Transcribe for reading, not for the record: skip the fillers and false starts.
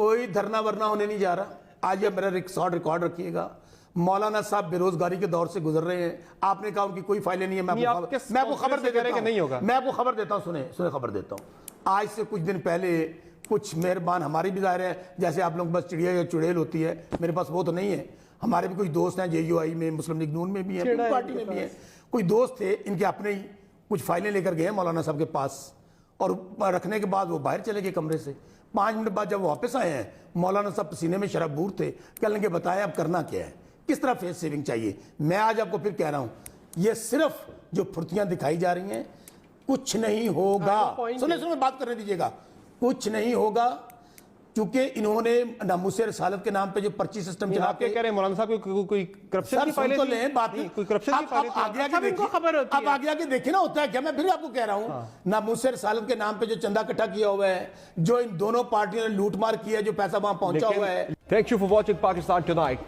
کوئی دھرنا ورنا ہونے نہیں جا رہا. آج یہ میرا ریکارڈ رکھیے گا. مولانا صاحب بے روزگاری کے دور سے گزر رہے ہیں. آپ نے کہا ان کی کوئی فائلیں نہیں ہیں. میں آپ کو خبر دے دیتا ہوں. میں آپ کو خبر دیتا ہوں. سنیں خبر دیتا ہوں. آج سے کچھ دن پہلے کچھ مہربان ہماری بھی ظاہر ہے جیسے آپ لوگ بس چڑیا یا چڑیل ہوتی ہے, میرے پاس وہ تو نہیں ہے. ہمارے بھی کچھ دوست ہیں JUI میں, مسلم لیگ نون میں بھی ہیں, پارٹی میں بھی ہیں. کوئی دوست تھے ان کے اپنے ہی کچھ فائلیں لے کر گئے مولانا صاحب کے پاس, اور رکھنے کے بعد وہ باہر چلے گئے کمرے سے. 5 منٹ بعد جب وہ واپس آئے ہیں, مولانا صاحب پسینے میں شرابور تھے. کہنے لگے بتایا اب کرنا کیا ہے, کس طرح فیس سیونگ چاہیے. میں آج آپ کو پھر کہہ رہا ہوں, یہ صرف جو پھرتیاں دکھائی جا رہی ہیں, کچھ نہیں ہوگا. سنیں بات کرنے دیجیے گا. کچھ نہیں ہوگا کیونکہ انہوں نے ناموس رسالت کے نام پہ جو پرچی سسٹم چلا کے کہہ رہے ہیں مولانا صاحب کوئی کرپشن کی فائلیں تو لیں بات. کوئی کرپشن کی فائلیں اب آگے آگے دیکھیں نا ہوتا ہے کیا. میں پھر آپ کو کہہ رہا ہوں, ناموس رسالت کے نام پہ جو چندہ اکٹھا کیا ہوا ہے, جو ان دونوں پارٹیوں نے لوٹ مار کی ہے, جو پیسہ وہاں پہنچا ہوا ہے. Thank you for watching Pakistan Tonight.